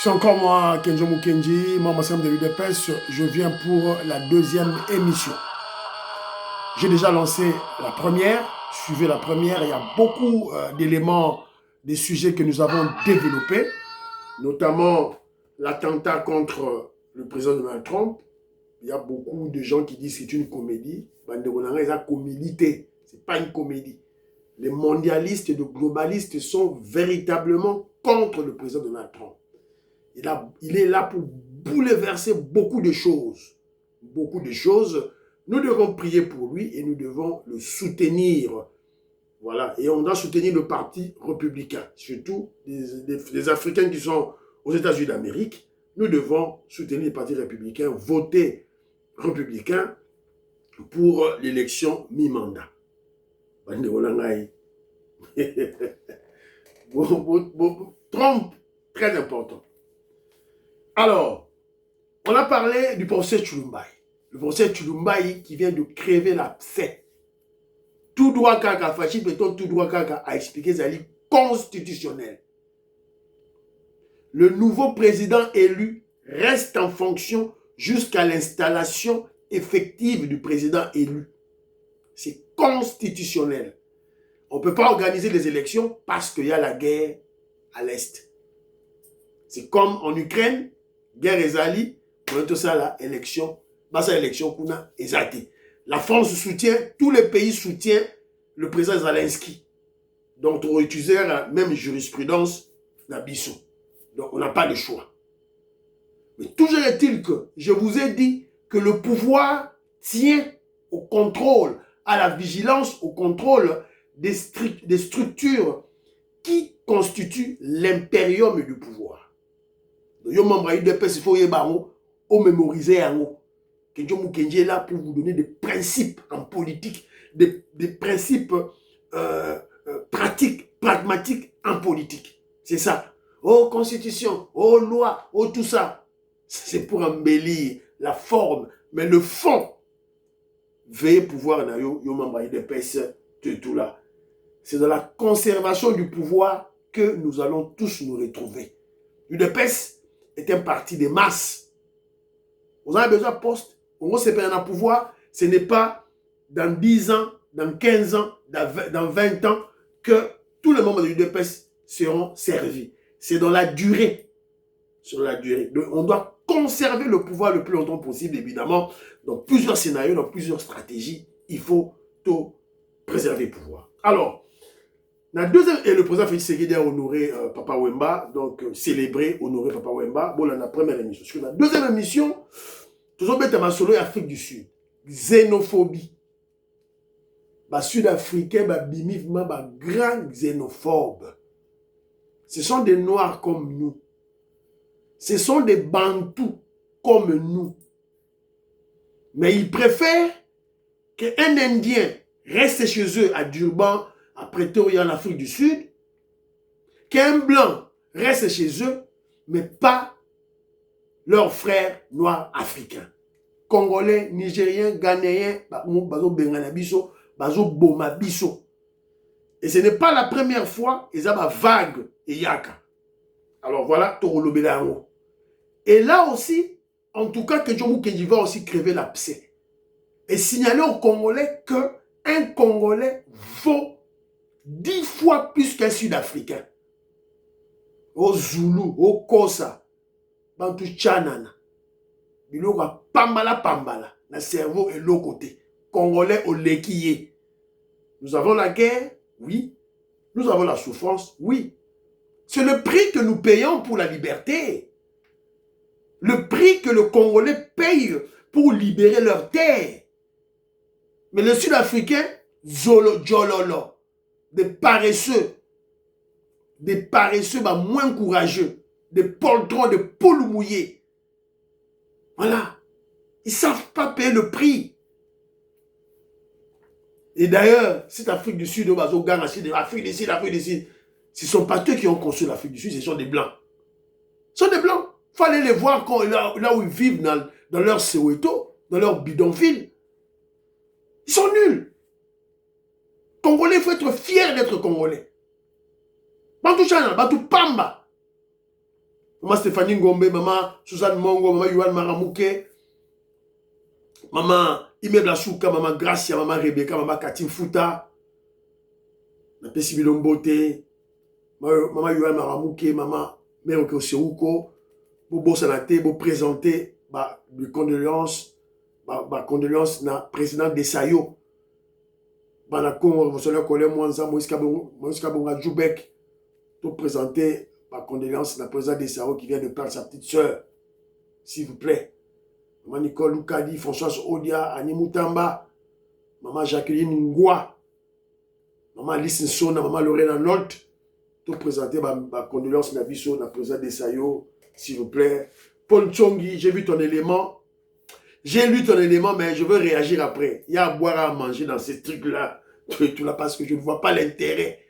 C'est encore moi, Kenjo Mukenji, membre de l'UDPS. Je viens pour la deuxième émission. J'ai déjà lancé la première, suivez la première. Il y a beaucoup d'éléments, des sujets que nous avons développés, notamment l'attentat contre le président Donald Trump. Il y a beaucoup de gens qui disent que c'est une comédie. Ce n'est pas une comédie. Les mondialistes et les globalistes sont véritablement contre le président Donald Trump. Il est là pour bouleverser beaucoup de choses. Beaucoup de choses. Nous devons prier pour lui et nous devons le soutenir. Voilà. Et on doit soutenir le parti républicain. Surtout les Africains qui sont aux États-Unis d'Amérique. Nous devons soutenir le parti républicain, voter républicain pour l'élection mi-mandat. Trump, très important. Alors, on a parlé du professeur Chulumbaï. Le professeur Chulumbaï qui vient de crever l'abcès. Tout droit kaka, Fachid Beton, tout droit kaka a expliqué ça constitutionnel. Le nouveau président élu reste en fonction jusqu'à l'installation effective du président élu. C'est constitutionnel. On ne peut pas organiser les élections parce qu'il y a la guerre à l'Est. C'est comme en Ukraine, guerre ezali, pour tout ça, la élection, kuna ezati. La France soutient, tous les pays soutiennent le président Zelensky. Donc, on va utiliser la même jurisprudence d'Abisso. Donc, on n'a pas de choix. Mais toujours est-il que, je vous ai dit que le pouvoir tient au contrôle, à la vigilance, au contrôle des structures qui constituent l'impérium du pouvoir. Yo membre UDPS, il faut y mémoriser yango. Kenjo Mukenji est là pour vous donner des principes en politique, des principes pratiques, pragmatiques en politique. C'est ça. Oh constitution, oh loi, oh tout ça. C'est pour embellir la forme, mais le fond. Veuillez pouvoir na yo membre UDPS tout là. C'est dans la conservation du pouvoir que nous allons tous nous retrouver. UDPS est un parti de masse. Vous avez besoin de poste. On sait pas un pouvoir. Ce n'est pas dans 10 ans, dans 15 ans, dans 20 ans que tous les membres de l'UDPS seront servis. C'est dans la durée. Sur la durée. Donc, on doit conserver le pouvoir le plus longtemps possible, évidemment. Dans plusieurs scénarios, dans plusieurs stratégies, il faut tout préserver le pouvoir. Alors, la deuxième, et le président Félix Tshisekedi a honoré Papa Wemba, donc célébré, honoré Papa Wemba. Bon, la première émission. Sur la deuxième émission, toujours bête à solo Afrique du Sud. Xénophobie. Bah, Sud-Africains, bah, bimivement, bah, grand xénophobe. Ce sont des Noirs comme nous. Ce sont des Bantous comme nous. Mais ils préfèrent qu'un Indien reste chez eux à Durban, à Pretoria en Afrique du Sud, qu'un blanc reste chez eux, mais pas leurs frères noirs africains. Congolais, Nigériens, Ghanéens, bazo Benganabiso, bazo Bomabiso. Et ce n'est pas la première fois, ils ont vague et yaka. Alors voilà, Torolobelango. Et là aussi, en tout cas, que Djomu Kenji va aussi crever l'abcès. Et signaler aux Congolais qu'un Congolais vaut 10 fois plus qu'un Sud-Africain. Au Zulu, au Kosa, Bantu Tchanana. Biloka pambala, le cerveau est l'autre côté. Congolais au Lekiye. Nous avons la guerre, oui. Nous avons la souffrance, oui. C'est le prix que nous payons pour la liberté. Le prix que le Congolais paye pour libérer leur terre. Mais les Sud-Africains, Jololo. Des paresseux bah, moins courageux, des poltrons, des poules mouillées. Voilà. Ils ne savent pas payer le prix. Et d'ailleurs, cette Afrique du Sud, l'Afrique du Sud, ce ne sont pas eux qui ont construit l'Afrique du Sud, ce sont des Blancs. Ce sont des Blancs. Il fallait les voir là où ils vivent dans leur Soweto, dans leur bidonville. Ils sont nuls. Congolais, il faut être fier d'être Congolais. Bantu Chana, Bantu Pamba. Maman Stéphanie Ngombe, maman Suzanne Mongo, maman Yohan Maramouke, maman Ime Blasouka, maman Gracia, maman Rebecca, maman Katim Fouta, na Pessi Bilombote, maman Yohan Maramouke, maman Meroke Oseuko, Bobo Sanate, vous présenter les condoléances, condoléances na président de Sayo. Na Congo, vous savez, Moïse Kabonga Djoubek, pour présenter ma condoléance na président de Sayo qui vient de perdre sa petite soeur. S'il vous plaît. Maman Nicole Loukadi, Françoise Odia, Annie Moutamba, maman Jacqueline Ngoua, maman Alice Nsona, maman Lorena Nolte, pour présenter ma condoléance na biso na président de Sayo. S'il vous plaît. Paul Tchongi, j'ai vu ton élément. J'ai lu ton élément, mais je veux réagir après. Il y a à boire, à manger dans ces trucs-là. Tout là, parce que je ne vois pas l'intérêt.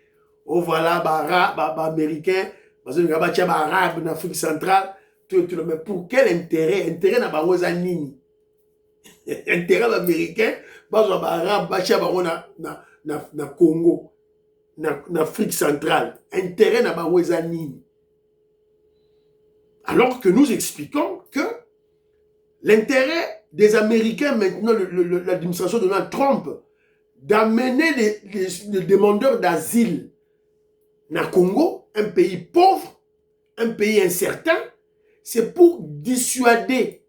Oh voilà, américain, arabe en Afrique centrale. Mais pour quel intérêt? Intérêt n'a pas nini. Intérêt américain, arabe, na Congo, en Afrique centrale. Intérêt n'a pas nini. Alors que nous expliquons que l'intérêt des Américains, maintenant, l'administration de Donald Trump, d'amener les demandeurs d'asile dans le Congo, un pays pauvre, un pays incertain, c'est pour dissuader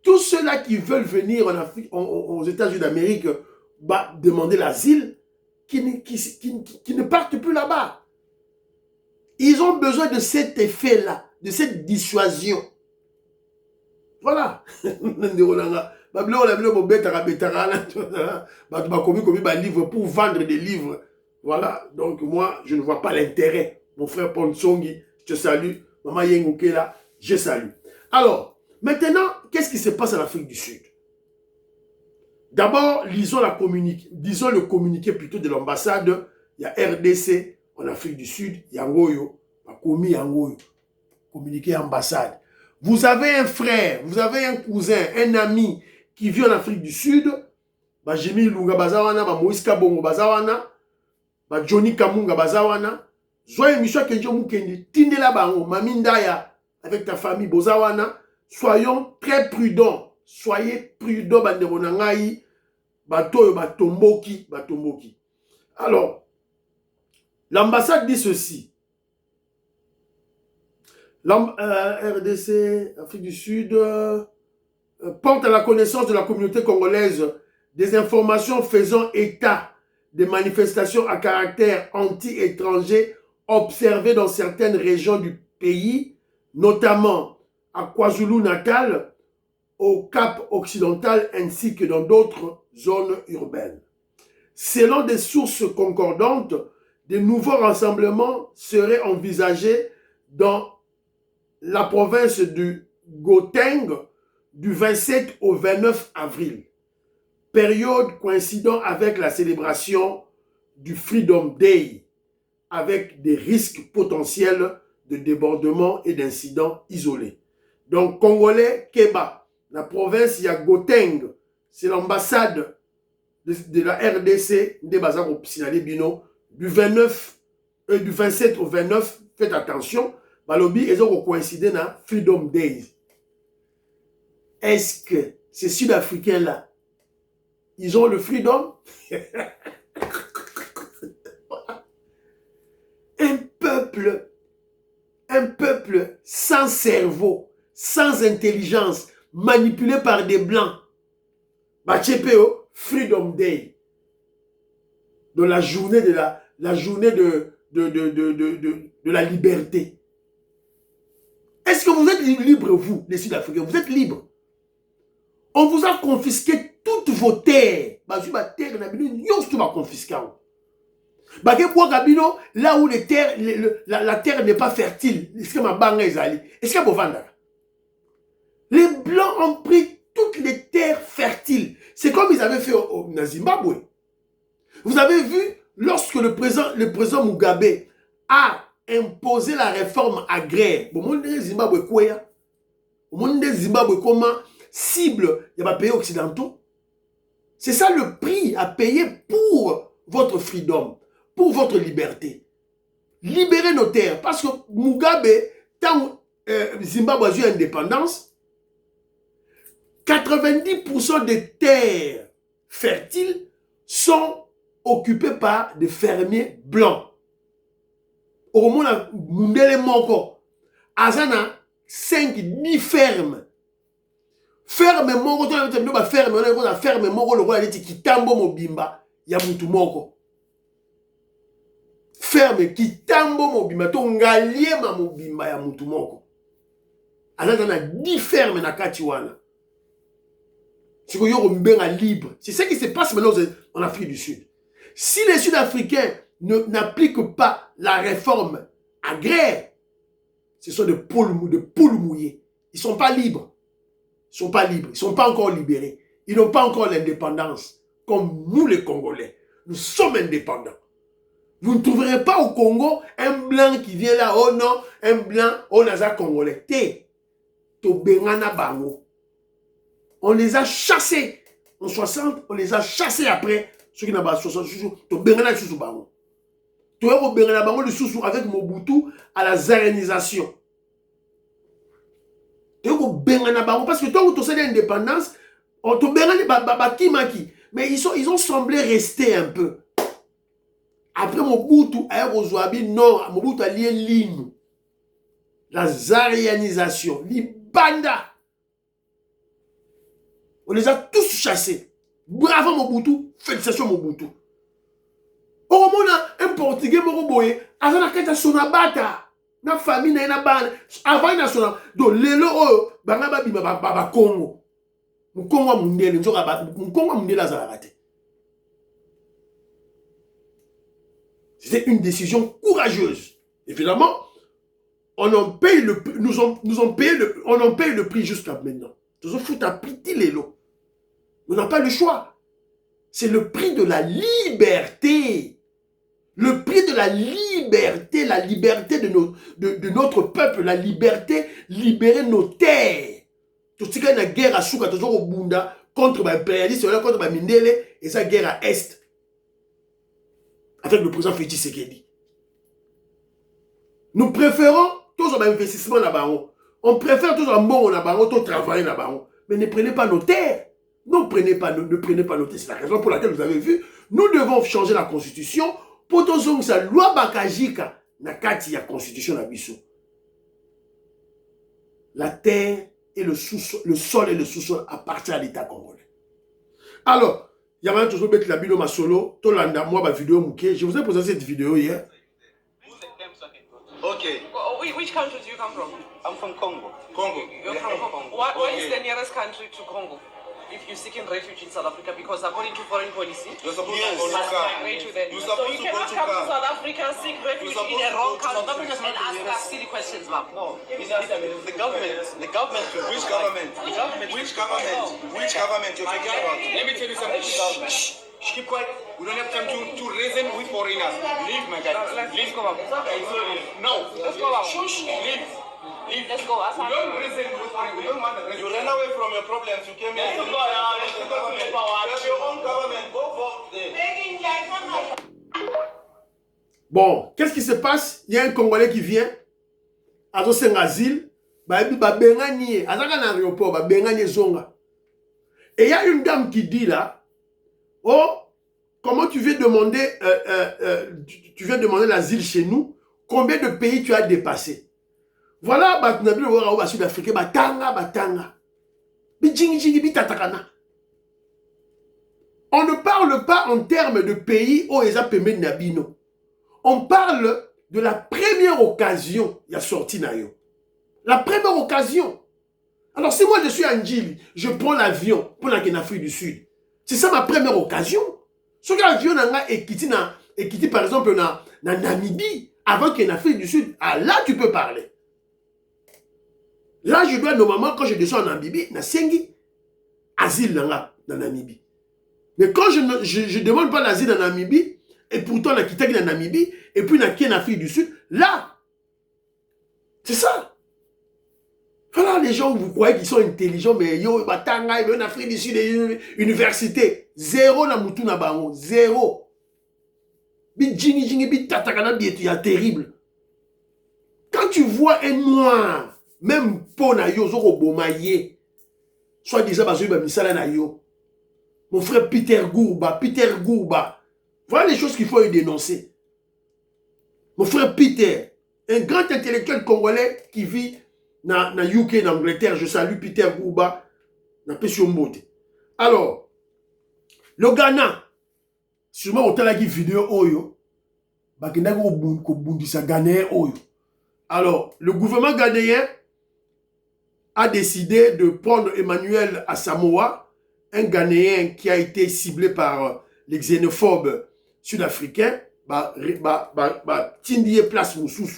tous ceux-là qui veulent venir en Afrique, aux États-Unis d'Amérique, demander l'asile, qui ne partent plus là-bas. Ils ont besoin de cet effet-là, de cette dissuasion. Voilà. Pour vendre des livres. Voilà. Donc moi, je ne vois pas l'intérêt. Mon frère Ponsongi, je te salue. Maman Yengoukela, je salue. Alors, maintenant, qu'est-ce qui se passe en Afrique du Sud? D'abord, disons le communiqué plutôt de l'ambassade. Il y a RDC. En Afrique du Sud, Yangoyo, commis Yangoyo, communiqué ambassade. Vous avez un frère, vous avez un cousin, un ami qui vit en Afrique du Sud, Jimmy Lunga Bazawana, Moïse Kabongo Bazawana, Johnny Kamunga Bazawana, Zoye Michwa Kenjo Mukendi, Tindela Bango, Mamindaya, avec ta famille Bozawana, soyons très prudents, soyez prudents, Banderonangaï, Batoyo, Batomboki. Alors, l'ambassade dit ceci. RDC, Afrique du Sud, porte à la connaissance de la communauté congolaise des informations faisant état des manifestations à caractère anti-étranger observées dans certaines régions du pays, notamment à KwaZulu-Natal, au Cap occidental ainsi que dans d'autres zones urbaines. Selon des sources concordantes, de nouveaux rassemblements seraient envisagés dans la province du Gauteng du 27 au 29 avril, période coïncidant avec la célébration du Freedom Day, avec des risques potentiels de débordements et d'incidents isolés. Donc, Congolais, Keba, la province, il y a Gauteng, c'est l'ambassade de la RDC, des bazars au signalé Bino, du 27 au 29, faites attention, Balobi, ils ont coïncidé dans Freedom Days. Est-ce que ces Sud-Africains-là, ils ont le freedom? Un peuple sans cerveau, sans intelligence, manipulé par des blancs. Bachepeo, Freedom Day. De la journée de la liberté. Est-ce que vous êtes libres, vous, les Sud-Africains? Vous êtes libres. On vous a confisqué toutes vos terres. Là où la terre n'est pas fertile, est-ce que les Blancs ont pris toutes les terres fertiles. C'est comme ils avaient fait au Zimbabwe. Vous avez vu, lorsque le président Mugabe a imposé la réforme agraire, au monde de Zimbabwe, comment cible il y a pays occidentaux? C'est ça le prix à payer pour votre freedom, pour votre liberté. Libérez nos terres, parce que Mugabe tant Zimbabwe a eu indépendance, 90% des terres fertiles sont occupées par des fermiers blancs. Au moins, Mundele Moko, Azana, 5-10 fermes. Ferme Moko, ferme Moko, le roi a dit Kitambo Mobimba, Yamutu Moko. Ferme Kitambo Mobimba, Tongaliema Mobimba, Yamutu Moko. Azana, 10 fermes na Katiwana. C'est libre. C'est ce qui se passe maintenant en Afrique du Sud. Si les Sud-Africains n'appliquent pas la réforme agraire, ce sont des poules mouillées. Ils ne sont pas libres. Ils ne sont pas libres. Ils ne sont pas encore libérés. Ils n'ont pas encore l'indépendance. Comme nous les Congolais. Nous sommes indépendants. Vous ne trouverez pas au Congo un blanc qui vient là. Oh non, un blanc, oh naza Congolais. Té. To bengana bango. On les a chassés. En 60, on les a chassés après. Ceux qui n'ont pas 60, to bengana sous bango. Tu es au bengana bango le sous avec Mobutu à la zarénisation. Tu es au bengana bango parce que toi, tu as l'indépendance, on te bengana kimaki. Mais ils ont semblé rester un peu. Après Mobutu, à Rozouabi, non, Mobutu a lié l'INU. La zaréanisation, l'Ibanda. On les a tous chassés. Bravo Mobutu, félicitations Mobutu. Au moins, un Portugais, Moroboye, avant la quête à Sonabata, na famille, na ban, avant la Sonabata, donc les lots, Bangaba Baba Congo. Congo Mundel, Congo Mundel à Zarate. C'était une décision courageuse. Évidemment, on en paye le prix, on en paye le prix jusqu'à maintenant. Nous avons foutu à pitié les lots. On n'a pas le choix. C'est le prix de la liberté. Le prix de la liberté de notre peuple, la liberté, libérer nos terres. Tout ce qu'il y a une guerre à Souka, toujours au Bunda, contre l'impérialisme, contre Mindele, et sa guerre à Est. Avec le président Félix Tshisekedi. Nous préférons tous les investissements là-bas. On préfère tous les morts là-bas, tous travailler là-bas. Mais ne prenez pas nos terres. Ne prenez pas nos terres. C'est la raison pour laquelle vous avez vu, nous devons changer la constitution pour que sa loi bakajika na kati ya constitution na biso. La terre et le sol et le sous-sol appartiennent à l'État congolais. Alors, il y a toujours mettre la vidéo ma solo, tolanda moi ma vidéo mouké. Je vous ai posé cette vidéo hier. Okay. Which country do you come from? I'm from Congo. Congo. You're from Congo. What is the nearest country to Congo? If you're seeking refuge in South Africa, because according to foreign policy, you're supposed to go to so you cannot come to South Africa, seek refuge in a wrong country and ask us silly questions, ma'am. No, the government. Which government? Which government you're talking about? Let me tell you something. Keep quiet. We don't have time to reason with foreigners. Leave, my guy. Leave, come up. No. Let's go out. Leave. Let's go. We don't reason with foreigners. We don't want to reason. You ran away from your problems. You came here. Let's go. You have your own government. Go for there. Bon, qu'est-ce qui se passe? Il y a un Congolais qui vient, à son asile, il va bengani, à un aéroport, il va bengani zonga. Et il y a une dame qui dit là, oh, comment tu viens demander, l'asile chez nous? Combien de pays tu as dépassé? Voilà, Sud-Africain, batanga. On ne parle pas en termes de pays où ils appellent Nabino. On parle de la première occasion, il y a sorti Nayo. La première occasion. Alors, si moi je suis en Djili, je prends l'avion pour aller en Afrique du Sud. C'est ça ma première occasion. Ce que l'avion est quitté par exemple dans Namibie, avant qu'il y ait en Afrique du Sud, ah, là tu peux parler. Là, je dois normalement, quand je descends en Namibie, na Sengi, asile dans Namibie. Mais quand je ne demande pas l'asile en Namibie, et pourtant la quitté en Namibie, et puis en Afrique du Sud, là, c'est ça. Voilà les gens, vous croyez qu'ils sont intelligents, mais yo, batanga, en Afrique du Sud, université, zéro na mutu na bango, zéro. Bi jingi, bi tatakana, bi terrible. Quand tu vois un noir, même Pona yo, Zoro Bomaye, soit déjà Bazoui Misala na yo, mon frère Peter Gourba, voilà les choses qu'il faut y dénoncer. Mon frère Peter, un grand intellectuel congolais qui vit na UK, en Angleterre, je salue Peter Gourba, na Peshiombote. Alors, le Ghana, sûrement autant la vidéo oyo, bakendaki kobundisa Ghanéen oyo. Alors, le gouvernement ghanéen a décidé de prendre Emmanuel Asamoah, un Ghanéen qui a été ciblé par les xénophobes sud-africains, tindie place Moussous.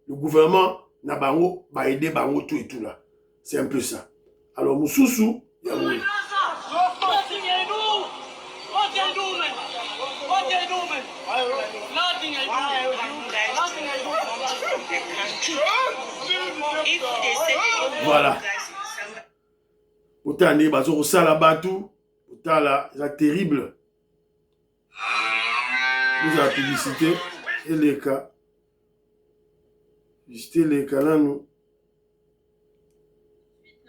Le gouvernement n'a bango, aidé bango tout et tout là. C'est un peu ça. Alors Moussous, yaoui. Voilà. Autant de bazo sala batu, autant là, c'est terrible. Nous avons la publicité et les cas. Visiter les cas là, nous.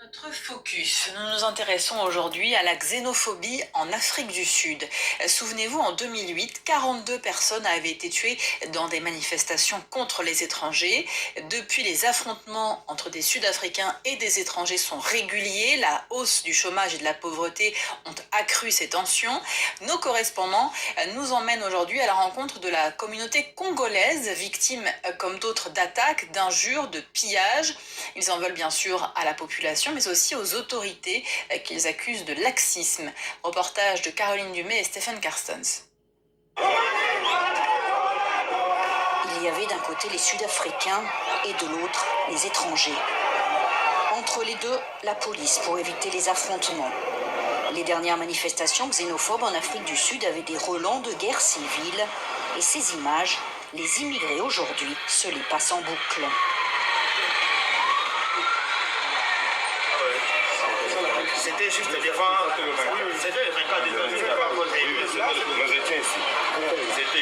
Notre focus, nous nous intéressons aujourd'hui à la xénophobie en Afrique du Sud. Souvenez-vous, en 2008, 42 personnes avaient été tuées dans des manifestations contre les étrangers. Depuis, les affrontements entre des Sud-Africains et des étrangers sont réguliers. La hausse du chômage et de la pauvreté ont accru ces tensions. Nos correspondants nous emmènent aujourd'hui à la rencontre de la communauté congolaise, victime comme d'autres d'attaques, d'injures, de pillages. Ils en veulent bien sûr à la population, mais aussi aux autorités qu'ils accusent de laxisme. Reportage de Caroline Dumais et Stéphane Carstens. Il y avait d'un côté les Sud-Africains et de l'autre les étrangers. Entre les deux, la police pour éviter les affrontements. Les dernières manifestations xénophobes en Afrique du Sud avaient des relents de guerre civile et ces images, les immigrés aujourd'hui se les passent en boucle. C'était juste devant. C'était le 24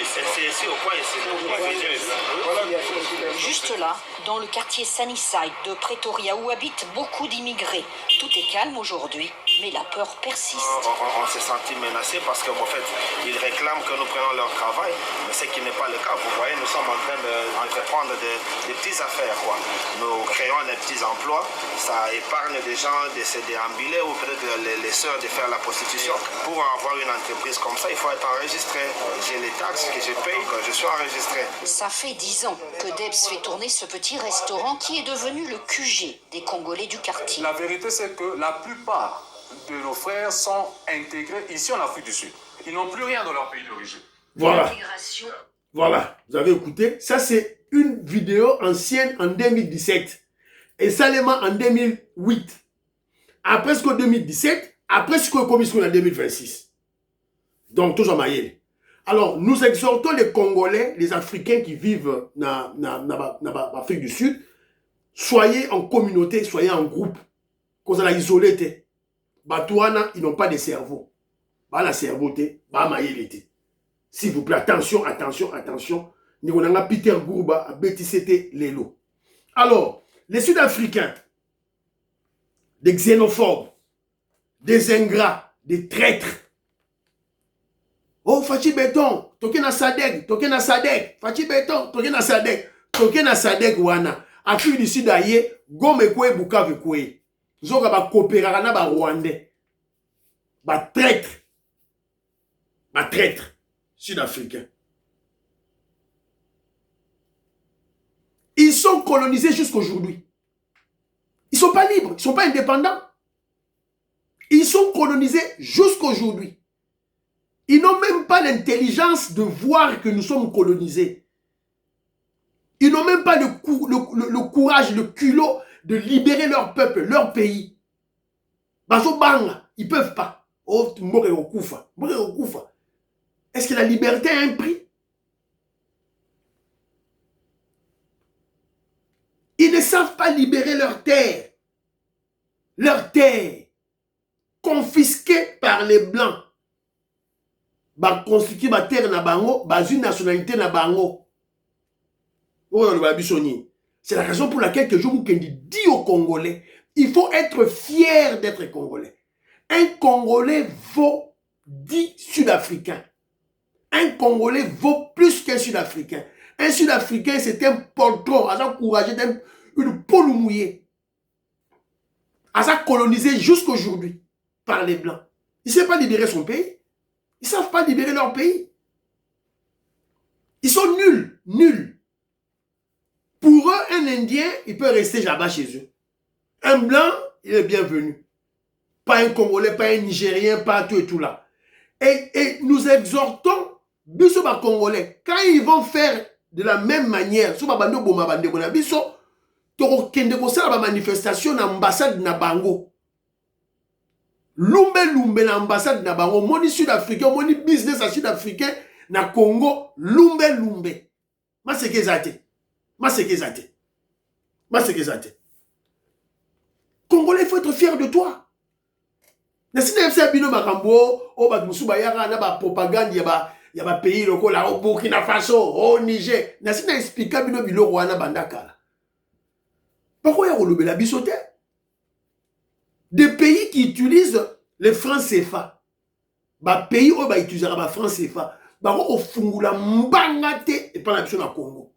c'est ici au point ici. Juste là, dans le quartier Sunnyside de Pretoria où habitent beaucoup d'immigrés. Tout est calme aujourd'hui, mais la peur persiste. On s'est senti menacé parce qu'en fait, ils réclament que nous prenons leur travail, mais ce qui n'est pas le cas. Vous voyez, nous sommes en train d'entreprendre des petites affaires, quoi. Nous créons des petits emplois, ça épargne des gens de se déambuler ou peut-être les sœurs de faire la prostitution. Pour avoir une entreprise comme ça, il faut être enregistré. J'ai les taxes que je paye, je suis enregistré. Ça fait 10 ans que Debs fait tourner ce petit restaurant qui est devenu le QG des Congolais du quartier. La vérité, c'est que la plupart de nos frères sont intégrés ici en Afrique du Sud. Ils n'ont plus rien dans leur pays d'origine. Voilà. Voilà, vous avez écouté. Ça, c'est une vidéo ancienne en 2017. Et seulement en 2008. Après ce qu'en 2017, après ce qu'on a commis en 2026. Donc, toujours maïel. Alors, nous exhortons les Congolais, les Africains qui vivent dans l'Afrique du Sud, soyez en communauté, soyez en groupe. Quand vous allez isoler, Batouana, ils n'ont pas de cerveau. Bah, la cerveau, bah, maïel. S'il vous plaît, attention, attention, attention. Nous avons Peter Gourba, à BTCT Lelo. Alors, les Sud-Africains, des xénophobes, des ingrats, des traîtres. Oh, Fachi Béton, toke na Sadek, Fachi Béton, toke na Sadek, wana. Afrique du Sud aye, gome kwe Bukavu kwe. Zoka ba coopérera na ba Rwandais. Ba traître. Sud-africains. Ils sont colonisés jusqu'aujourd'hui. Ils ne sont pas libres, ils ne sont pas indépendants. Ils sont colonisés jusqu'aujourd'hui. Ils n'ont même pas l'intelligence de voir que nous sommes colonisés. Ils n'ont même pas le courage, le culot de libérer leur peuple, leur pays. Ils ne peuvent pas. Oh, est-ce que la liberté a un prix? Ils ne savent pas libérer leur terre. Leur terre, confisquée par les Blancs. Constituer ma terre na bango, une nationalité na bango. Oh, le babisoni. C'est la raison pour laquelle que je vous dis aux Congolais, il faut être fier d'être Congolais. Un Congolais vaut 10 Sud-Africains. Un Congolais vaut plus qu'un Sud-Africain. Un Sud-Africain, c'est un poltron, à encouragé une poule mouillée. À colonisé jusqu'aujourd'hui par les Blancs. Ils ne savent pas libérer son pays. Ils ne savent pas libérer leur pays. Ils sont nuls, nuls. Pour eux, un Indien, il peut rester là-bas chez eux. Un Blanc, il est bienvenu. Pas un Congolais, pas un Nigérien, pas tout et tout là. Et nous exhortons, biso ba Congolais, quand ils vont faire de la même manière, sur babando boma bande kona biso, toko kende ko sala ba manifestation na ambassade na bango. Lumbe na ambassade na bango, moni sud-africain, moni business à sud-africain na Congo, lumbe. Maseke zate. Congolais, il faut être fier de toi. Nasi na yebisa bino makambo, o ba musuba yaka na ba propagande ya ba pays loko la au Burkina Faso, au Niger. Nasi na expliquer bino biloko wana bandakala. Pourquoi ya kolobela biso te? Des pays qui utilisent les francs CFA. Ba pays o ba utilisera ba francs CFA. Ba ko fungula mbanga te et pas la biso na Congo.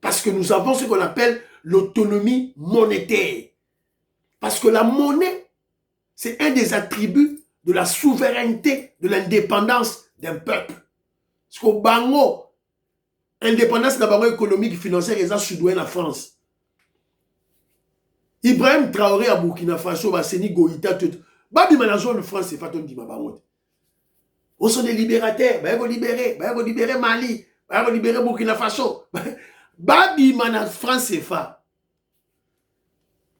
Parce que nous avons ce qu'on appelle l'autonomie monétaire. Parce que la monnaie, c'est un des attributs de la souveraineté, de l'indépendance d'un peuple. Parce qu'au Bango, indépendance d'abord économique et financière, ils ont sud la France. Ibrahim Traoré à Burkina Faso, Basseni Goïta, tout. Babi Manazon, le France, c'est pas ton dimabamote. On sont des libérateurs, ils vont libérer Mali, ils vont libérer Burkina Faso. Babi Manaz France, c'est fa.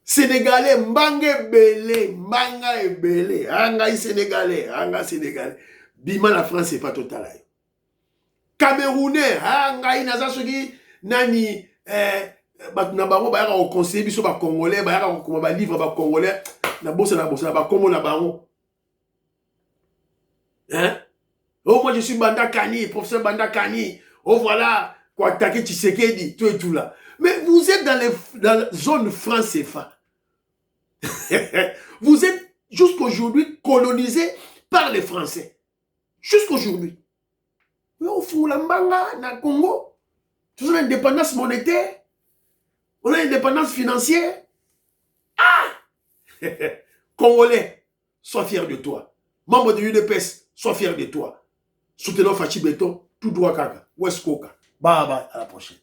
Sénégalais, mbanga ebele, anga Sénégalais. Bima la France c'est pas total. Camerounais, anga inaza soki nani na bango ba au conseil biso ba congolais, ba ko ba livre ba congolais na bossa ba komo na bango. Hein? Oh moi je suis Banda Kani, professeur Banda Kani. Oh voilà, quoi attaquer Tshisekedi, tout et tout là. Mais vous êtes dans la zone France CFA. Vous êtes jusqu'aujourd'hui colonisé par les Français. Jusqu'aujourd'hui. Au fond, la Mbanga, na Congo, on a une indépendance monétaire, on a une indépendance financière. Ah! Congolais, sois fier de toi. Membre de l'UDPS, sois fier de toi. Soutenons Fachi Béton, tout droit Kaka. West Coca. Bye bye, à la prochaine.